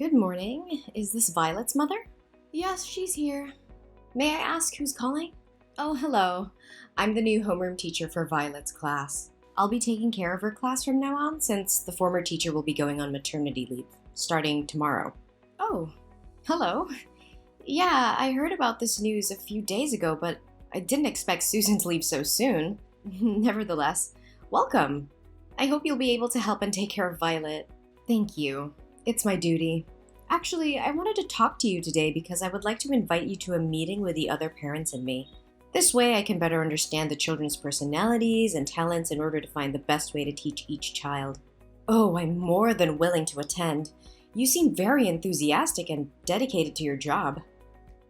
Good morning. Is this Violet's mother? Yes, she's here. May I ask who's calling? Oh, hello. I'm the new homeroom teacher for Violet's class. I'll be taking care of her class from now on since the former teacher will be going on maternity leave, starting tomorrow. Oh, hello. Yeah, I heard about this news a few days ago, but I didn't expect Susan to leave so soon. Nevertheless, welcome. I hope you'll be able to help and take care of Violet. Thank you. It's my duty. Actually, I wanted to talk to you today because I would like to invite you to a meeting with the other parents and me. This way I can better understand the children's personalities and talents in order to find the best way to teach each child. Oh, I'm more than willing to attend. You seem very enthusiastic and dedicated to your job.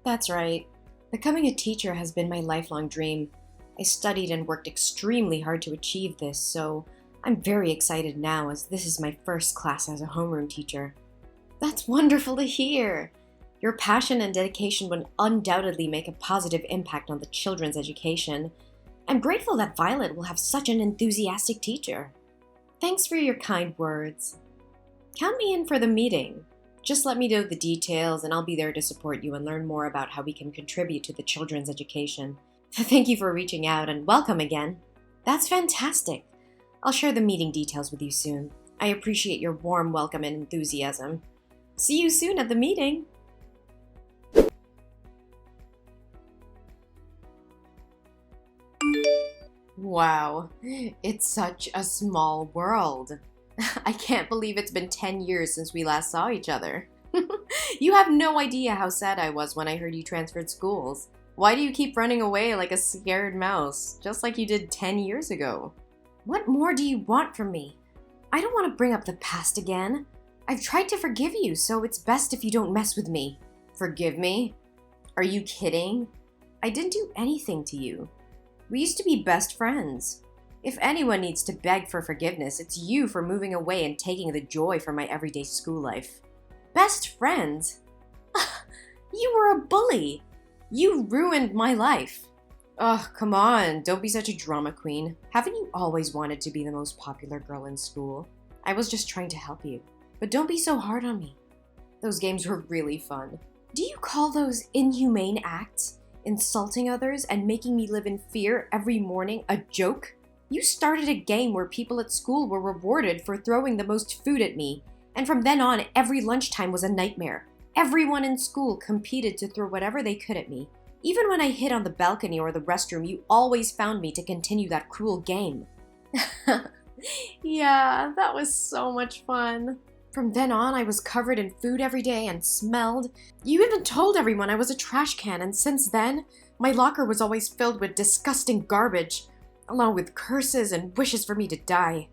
That's right. Becoming a teacher has been my lifelong dream. I studied and worked extremely hard to achieve this, so I'm very excited now as this is my first class as a homeroom teacher. That's wonderful to hear! Your passion and dedication will undoubtedly make a positive impact on the children's education. I'm grateful that Violet will have such an enthusiastic teacher. Thanks for your kind words. Count me in for the meeting. Just let me know the details and I'll be there to support you and learn more about how we can contribute to the children's education. Thank you for reaching out and welcome again. That's fantastic. I'll share the meeting details with you soon. I appreciate your warm welcome and enthusiasm. See you soon at the meeting! Wow, it's such a small world. I can't believe it's been 10 years since we last saw each other. You have no idea how sad I was when I heard you transferred schools. Why do you keep running away like a scared mouse, just like you did 10 years ago? What more do you want from me? I don't want to bring up the past again. I've tried to forgive you, so it's best if you don't mess with me. Forgive me? Are you kidding? I didn't do anything to you. We used to be best friends. If anyone needs to beg for forgiveness, it's you for moving away and taking the joy from my everyday school life. Best friends? You were a bully. You ruined my life. Ugh, come on, don't be such a drama queen. Haven't you always wanted to be the most popular girl in school? I was just trying to help you. But don't be so hard on me. Those games were really fun. Do you call those inhumane acts, insulting others and making me live in fear every morning, a joke? You started a game where people at school were rewarded for throwing the most food at me, and from then on, every lunchtime was a nightmare. Everyone in school competed to throw whatever they could at me. Even when I hid on the balcony or the restroom, you always found me to continue that cruel game. Yeah, that was so much fun. From then on, I was covered in food every day and smelled. You even told everyone I was a trash can, and since then, my locker was always filled with disgusting garbage, along with curses and wishes for me to die.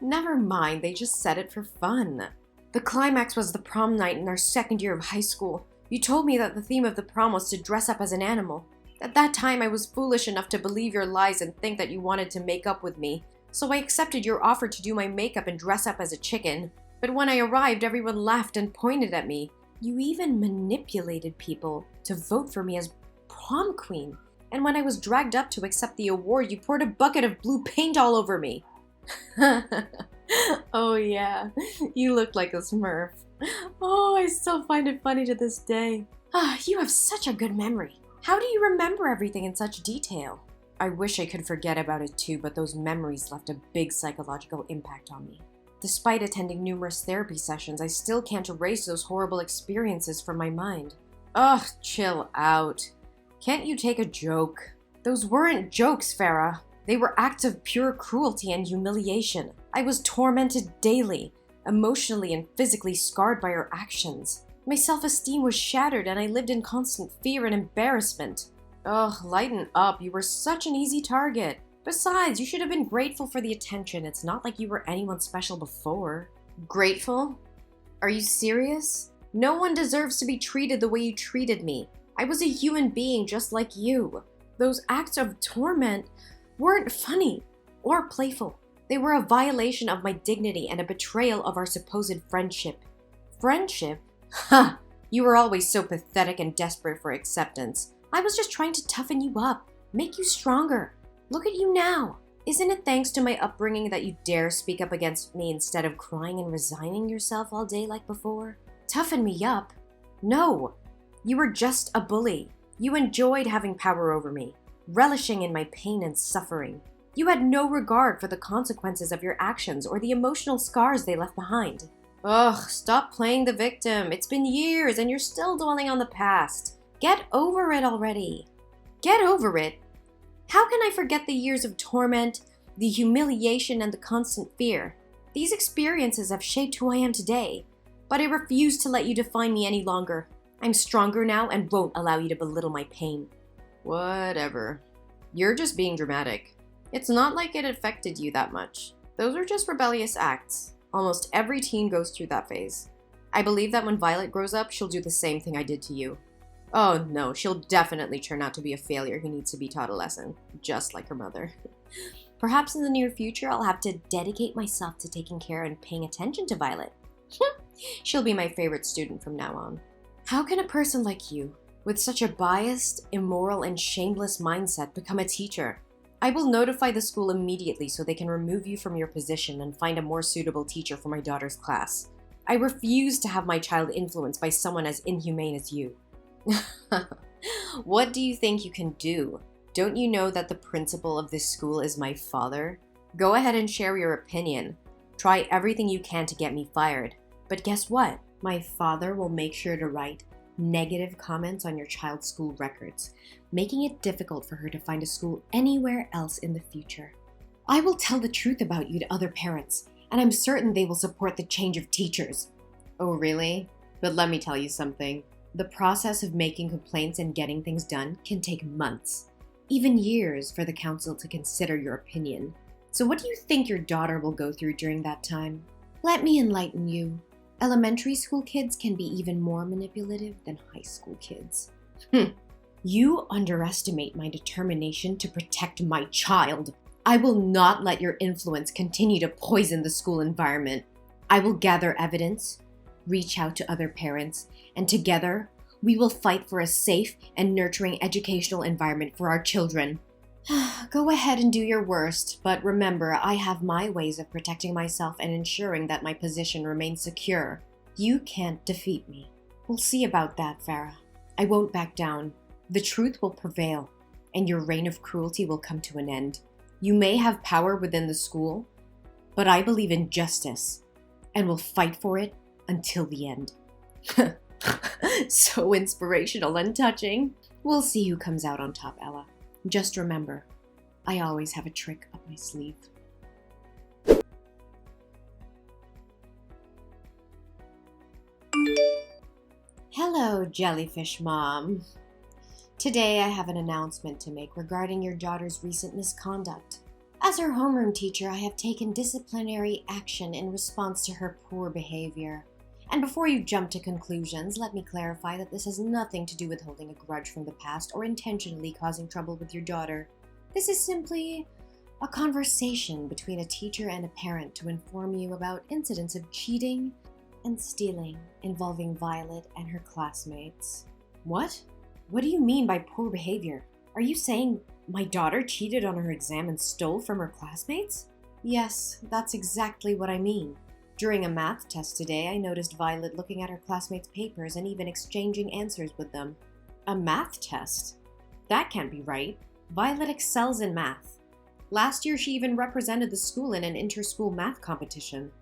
Never mind, they just said it for fun. The climax was the prom night in our second year of high school. You told me that the theme of the prom was to dress up as an animal. At that time, I was foolish enough to believe your lies and think that you wanted to make up with me. So I accepted your offer to do my makeup and dress up as a chicken. But when I arrived, everyone laughed and pointed at me. You even manipulated people to vote for me as prom queen. And when I was dragged up to accept the award, you poured a bucket of blue paint all over me. Oh yeah, you looked like a Smurf. Oh, I still find it funny to this day. You have such a good memory. How do you remember everything in such detail? I wish I could forget about it too, but those memories left a big psychological impact on me. Despite attending numerous therapy sessions, I still can't erase those horrible experiences from my mind. Ugh, chill out. Can't you take a joke? Those weren't jokes, Farah. They were acts of pure cruelty and humiliation. I was tormented daily, emotionally and physically scarred by her actions. My self-esteem was shattered and I lived in constant fear and embarrassment. Ugh, lighten up, you were such an easy target. Besides, you should have been grateful for the attention. It's not like you were anyone special before. Grateful? Are you serious? No one deserves to be treated the way you treated me. I was a human being just like you. Those acts of torment weren't funny or playful. They were a violation of my dignity and a betrayal of our supposed friendship. Friendship? Ha! You were always so pathetic and desperate for acceptance. I was just trying to toughen you up, make you stronger. Look at you now. Isn't it thanks to my upbringing that you dare speak up against me instead of crying and resigning yourself all day like before? Toughen me up? No! You were just a bully. You enjoyed having power over me, relishing in my pain and suffering. You had no regard for the consequences of your actions or the emotional scars they left behind. Ugh, stop playing the victim. It's been years and you're still dwelling on the past. Get over it already. Get over it? How can I forget the years of torment, the humiliation, and the constant fear? These experiences have shaped who I am today, but I refuse to let you define me any longer. I'm stronger now and won't allow you to belittle my pain. Whatever. You're just being dramatic. It's not like it affected you that much. Those are just rebellious acts. Almost every teen goes through that phase. I believe that when Violet grows up, she'll do the same thing I did to you. Oh no, she'll definitely turn out to be a failure who needs to be taught a lesson, just like her mother. Perhaps in the near future, I'll have to dedicate myself to taking care and paying attention to Violet. She'll be my favorite student from now on. How can a person like you, with such a biased, immoral, and shameless mindset, become a teacher? I will notify the school immediately so they can remove you from your position and find a more suitable teacher for my daughter's class. I refuse to have my child influenced by someone as inhumane as you. What do you think you can do? Don't you know that the principal of this school is my father? Go ahead and share your opinion. Try everything you can to get me fired. But guess what? My father will make sure to write negative comments on your child's school records, making it difficult for her to find a school anywhere else in the future. I will tell the truth about you to other parents, and I'm certain they will support the change of teachers. Oh, really? But let me tell you something. The process of making complaints and getting things done can take months, even years, for the council to consider your opinion. So what do you think your daughter will go through during that time? Let me enlighten you. Elementary school kids can be even more manipulative than high school kids. You underestimate my determination to protect my child. I will not let your influence continue to poison the school environment. I will gather evidence, reach out to other parents, and together, we will fight for a safe and nurturing educational environment for our children. Go ahead and do your worst, but remember, I have my ways of protecting myself and ensuring that my position remains secure. You can't defeat me. We'll see about that, Farah. I won't back down. The truth will prevail, and your reign of cruelty will come to an end. You may have power within the school, but I believe in justice, and will fight for it until the end. So inspirational and touching. We'll see who comes out on top, Ella. Just remember, I always have a trick up my sleeve. Hello, Jellyfish Mom. Today I have an announcement to make regarding your daughter's recent misconduct. As her homeroom teacher, I have taken disciplinary action in response to her poor behavior. And before you jump to conclusions, let me clarify that this has nothing to do with holding a grudge from the past or intentionally causing trouble with your daughter. This is simply a conversation between a teacher and a parent to inform you about incidents of cheating and stealing involving Violet and her classmates. What? What do you mean by poor behavior? Are you saying my daughter cheated on her exam and stole from her classmates? Yes, that's exactly what I mean. During a math test today, I noticed Violet looking at her classmates' papers and even exchanging answers with them. A math test? That can't be right. Violet excels in math. Last year, she even represented the school in an inter-school math competition.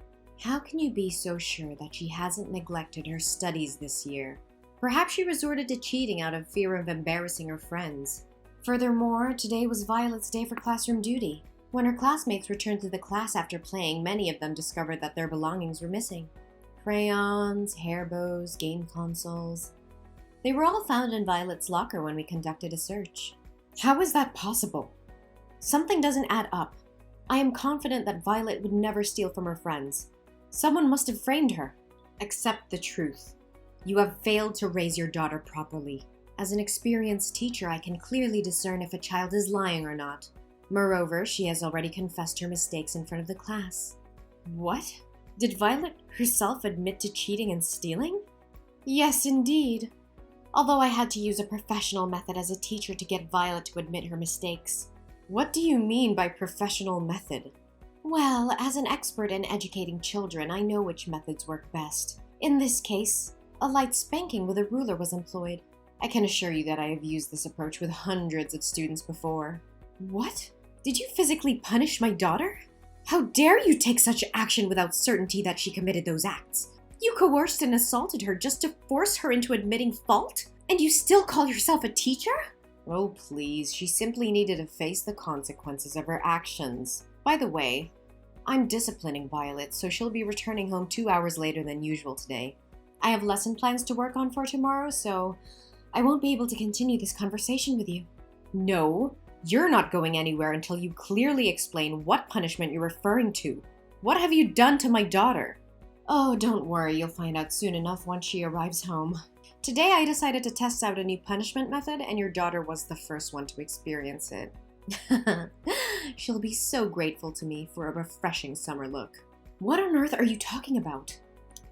How can you be so sure that she hasn't neglected her studies this year? Perhaps she resorted to cheating out of fear of embarrassing her friends. Furthermore, today was Violet's day for classroom duty. When her classmates returned to the class after playing, many of them discovered that their belongings were missing. Crayons, hair bows, game consoles. They were all found in Violet's locker when we conducted a search. How is that possible? Something doesn't add up. I am confident that Violet would never steal from her friends. Someone must have framed her. Accept the truth. You have failed to raise your daughter properly. As an experienced teacher, I can clearly discern if a child is lying or not. Moreover, she has already confessed her mistakes in front of the class. What? Did Violet herself admit to cheating and stealing? Yes, indeed. Although I had to use a professional method as a teacher to get Violet to admit her mistakes. What do you mean by professional method? Well, as an expert in educating children, I know which methods work best. In this case, a light spanking with a ruler was employed. I can assure you that I have used this approach with hundreds of students before. What? Did you physically punish my daughter? How dare you take such action without certainty that she committed those acts? You coerced and assaulted her just to force her into admitting fault? And you still call yourself a teacher? Oh, please, she simply needed to face the consequences of her actions. By the way, I'm disciplining Violet, so she'll be returning home 2 hours later than usual today. I have lesson plans to work on for tomorrow, so I won't be able to continue this conversation with you. No, you're not going anywhere until you clearly explain what punishment you're referring to. What have you done to my daughter? Oh, don't worry, you'll find out soon enough once she arrives home. Today I decided to test out a new punishment method, and your daughter was the first one to experience it. She'll be so grateful to me for a refreshing summer look. What on earth are you talking about?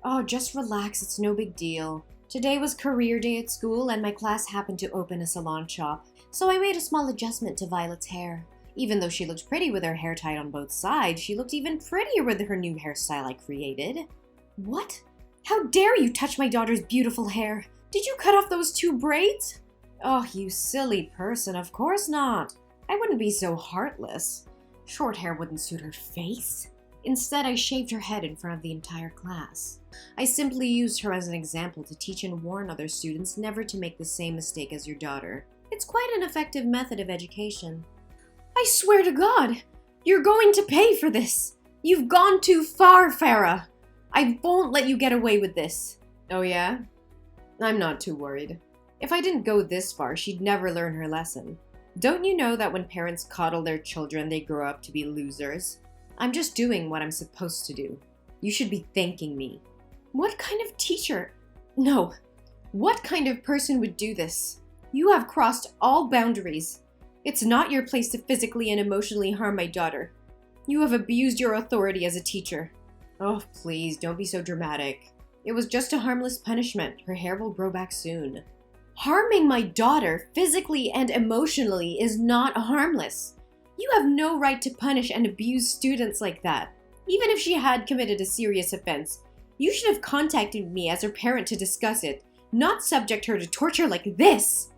Oh, just relax, it's no big deal. Today was career day at school and my class happened to open a salon shop, so I made a small adjustment to Violet's hair. Even though she looked pretty with her hair tied on both sides, she looked even prettier with her new hairstyle I created. What? How dare you touch my daughter's beautiful hair? Did you cut off those 2 braids? Oh, you silly person, of course not. I wouldn't be so heartless. Short hair wouldn't suit her face. Instead, I shaved her head in front of the entire class. I simply used her as an example to teach and warn other students never to make the same mistake as your daughter. It's quite an effective method of education. I swear to God, you're going to pay for this. You've gone too far, Farah. I won't let you get away with this. Oh yeah? I'm not too worried. If I didn't go this far, she'd never learn her lesson. Don't you know that when parents coddle their children, they grow up to be losers? I'm just doing what I'm supposed to do. You should be thanking me. What kind of teacher? No. What kind of person would do this? You have crossed all boundaries. It's not your place to physically and emotionally harm my daughter. You have abused your authority as a teacher. Oh, please, don't be so dramatic. It was just a harmless punishment. Her hair will grow back soon. Harming my daughter physically and emotionally is not harmless. You have no right to punish and abuse students like that. Even if she had committed a serious offense, you should have contacted me as her parent to discuss it, not subject her to torture like this.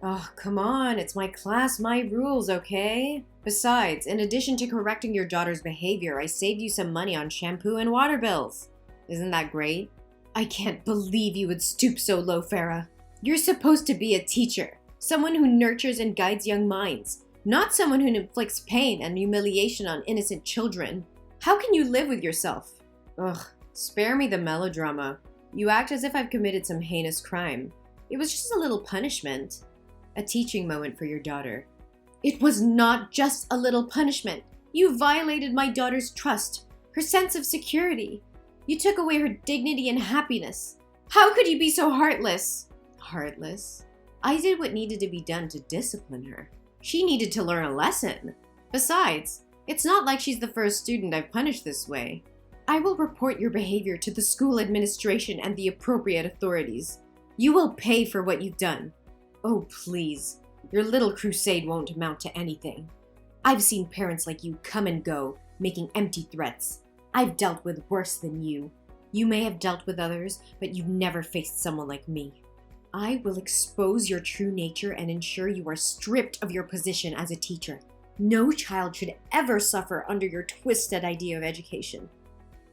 Oh, come on, it's my class, my rules, okay? Besides, in addition to correcting your daughter's behavior, I saved you some money on shampoo and water bills. Isn't that great? I can't believe you would stoop so low, Farah. You're supposed to be a teacher, someone who nurtures and guides young minds, not someone who inflicts pain and humiliation on innocent children. How can you live with yourself? Ugh, spare me the melodrama. You act as if I've committed some heinous crime. It was just a little punishment. A teaching moment for your daughter. It was not just a little punishment. You violated my daughter's trust, her sense of security. You took away her dignity and happiness. How could you be so heartless? Heartless? I did what needed to be done to discipline her. She needed to learn a lesson. Besides, it's not like she's the first student I've punished this way. I will report your behavior to the school administration and the appropriate authorities. You will pay for what you've done. Oh, please. Your little crusade won't amount to anything. I've seen parents like you come and go, making empty threats. I've dealt with worse than you. You may have dealt with others, but you've never faced someone like me. I will expose your true nature and ensure you are stripped of your position as a teacher. No child should ever suffer under your twisted idea of education.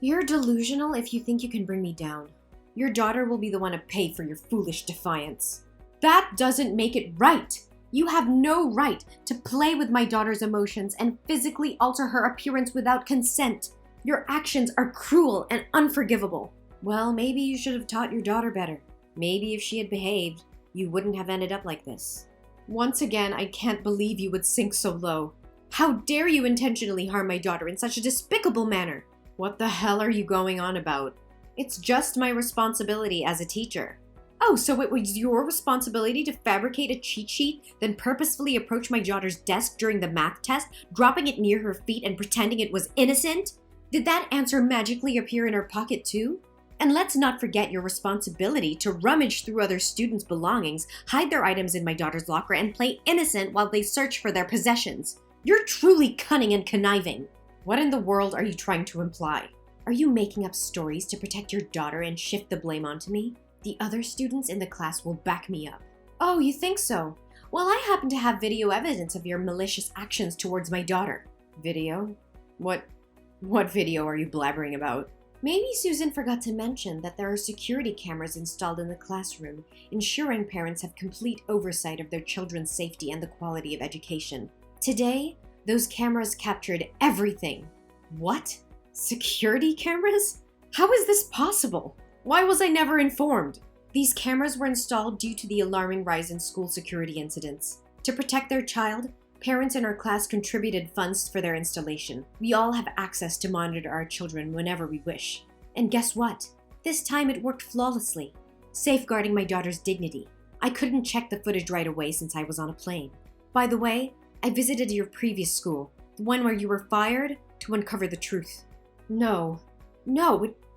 You're delusional if you think you can bring me down. Your daughter will be the one to pay for your foolish defiance. That doesn't make it right. You have no right to play with my daughter's emotions and physically alter her appearance without consent. Your actions are cruel and unforgivable. Well, maybe you should have taught your daughter better. Maybe if she had behaved, you wouldn't have ended up like this. Once again, I can't believe you would sink so low. How dare you intentionally harm my daughter in such a despicable manner? What the hell are you going on about? It's just my responsibility as a teacher. Oh, so it was your responsibility to fabricate a cheat sheet, then purposefully approach my daughter's desk during the math test, dropping it near her feet and pretending it was innocent? Did that answer magically appear in her pocket too? And let's not forget your responsibility to rummage through other students' belongings, hide their items in my daughter's locker, and play innocent while they search for their possessions. You're truly cunning and conniving. What in the world are you trying to imply? Are you making up stories to protect your daughter and shift the blame onto me? The other students in the class will back me up. Oh, you think so? Well, I happen to have video evidence of your malicious actions towards my daughter. Video? What video are you blabbering about? Maybe Susan forgot to mention that there are security cameras installed in the classroom, ensuring parents have complete oversight of their children's safety and the quality of education. Today, those cameras captured everything. What? Security cameras? How is this possible? Why was I never informed? These cameras were installed due to the alarming rise in school security incidents. To protect their child, parents in our class contributed funds for their installation. We all have access to monitor our children whenever we wish. And guess what? This time it worked flawlessly, safeguarding my daughter's dignity. I couldn't check the footage right away since I was on a plane. By the way, I visited your previous school, the one where you were fired, to uncover the truth. No,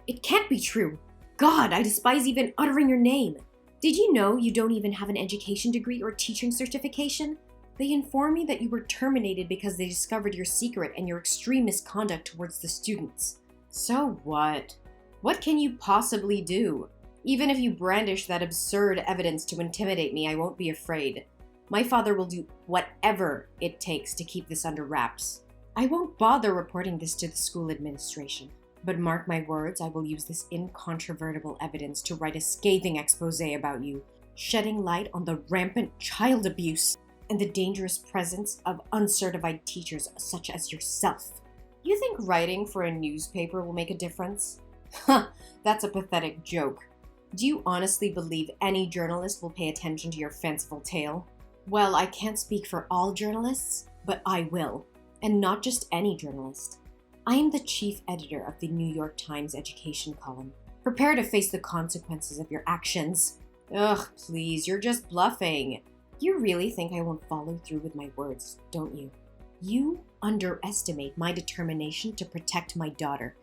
it can't be true. God, I despise even uttering your name. Did you know you don't even have an education degree or teaching certification? They informed me that you were terminated because they discovered your secret and your extreme misconduct towards the students. So what? What can you possibly do? Even if you brandish that absurd evidence to intimidate me, I won't be afraid. My father will do whatever it takes to keep this under wraps. I won't bother reporting this to the school administration. But mark my words, I will use this incontrovertible evidence to write a scathing expose about you, shedding light on the rampant child abuse and the dangerous presence of uncertified teachers such as yourself. You think writing for a newspaper will make a difference? Huh, that's a pathetic joke. Do you honestly believe any journalist will pay attention to your fanciful tale? Well, I can't speak for all journalists, but I will. And not just any journalist. I am the chief editor of the New York Times education column. Prepare to face the consequences of your actions. Ugh, please, you're just bluffing. You really think I won't follow through with my words, don't you? You underestimate my determination to protect my daughter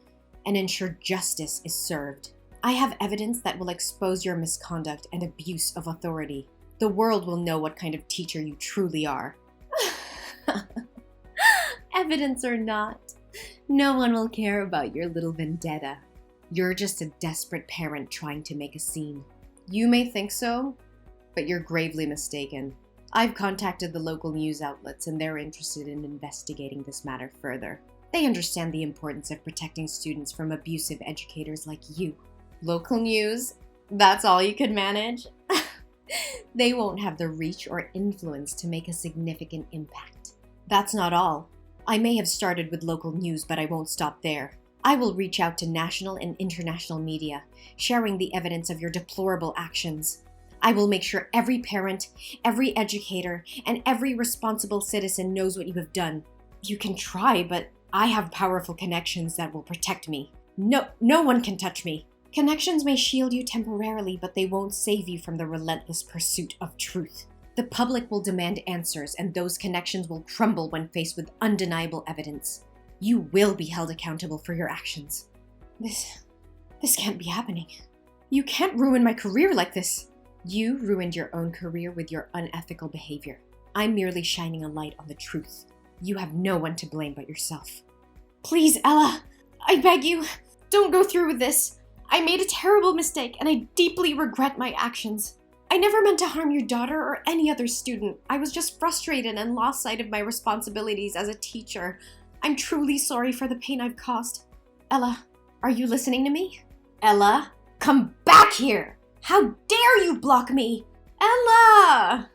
and ensure justice is served. I have evidence that will expose your misconduct and abuse of authority. The world will know what kind of teacher you truly are. Evidence or not, no one will care about your little vendetta. You're just a desperate parent trying to make a scene. You may think so, but you're gravely mistaken. I've contacted the local news outlets and they're interested in investigating this matter further. They understand the importance of protecting students from abusive educators like you. Local news? That's all you could manage? They won't have the reach or influence to make a significant impact. That's not all. I may have started with local news, but I won't stop there. I will reach out to national and international media, sharing the evidence of your deplorable actions. I will make sure every parent, every educator, and every responsible citizen knows what you have done. You can try, but I have powerful connections that will protect me. No one can touch me. Connections may shield you temporarily, but they won't save you from the relentless pursuit of truth. The public will demand answers, and those connections will crumble when faced with undeniable evidence. You will be held accountable for your actions. This can't be happening. You can't ruin my career like this. You ruined your own career with your unethical behavior. I'm merely shining a light on the truth. You have no one to blame but yourself. Please, Ella, I beg you, don't go through with this. I made a terrible mistake, and I deeply regret my actions. I never meant to harm your daughter or any other student. I was just frustrated and lost sight of my responsibilities as a teacher. I'm truly sorry for the pain I've caused. Ella, are you listening to me? Ella, come back here! How dare you block me? Ella!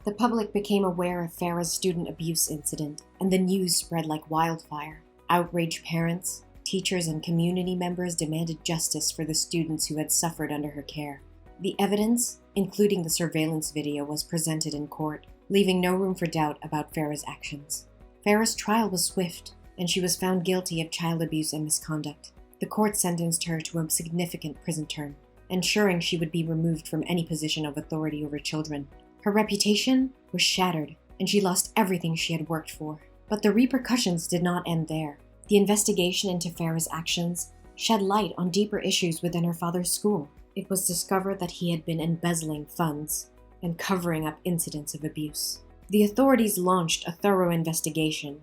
The public became aware of Farah's student abuse incident, and the news spread like wildfire. Outraged parents, teachers, and community members demanded justice for the students who had suffered under her care. The evidence, including the surveillance video, was presented in court, leaving no room for doubt about Farah's actions. Farah's trial was swift, and she was found guilty of child abuse and misconduct. The court sentenced her to a significant prison term, ensuring she would be removed from any position of authority over children. Her reputation was shattered, and she lost everything she had worked for. But the repercussions did not end there. The investigation into Farah's actions shed light on deeper issues within her father's school. It was discovered that he had been embezzling funds, and covering up incidents of abuse. The authorities launched a thorough investigation,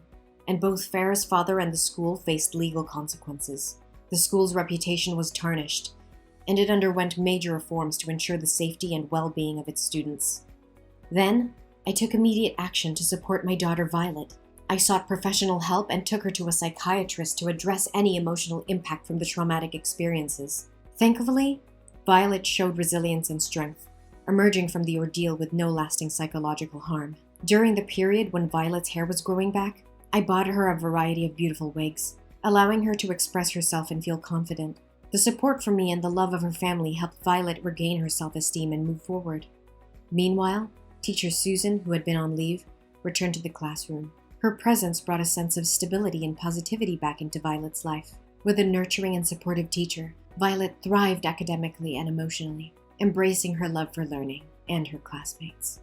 and both Farah's father and the school faced legal consequences. The school's reputation was tarnished, and it underwent major reforms to ensure the safety and well-being of its students. Then, I took immediate action to support my daughter Violet. I sought professional help and took her to a psychiatrist to address any emotional impact from the traumatic experiences. Thankfully, Violet showed resilience and strength, emerging from the ordeal with no lasting psychological harm. During the period when Violet's hair was growing back, I bought her a variety of beautiful wigs, allowing her to express herself and feel confident. The support from me and the love of her family helped Violet regain her self-esteem and move forward. Meanwhile, teacher Susan, who had been on leave, returned to the classroom. Her presence brought a sense of stability and positivity back into Violet's life. With a nurturing and supportive teacher, Violet thrived academically and emotionally, embracing her love for learning and her classmates.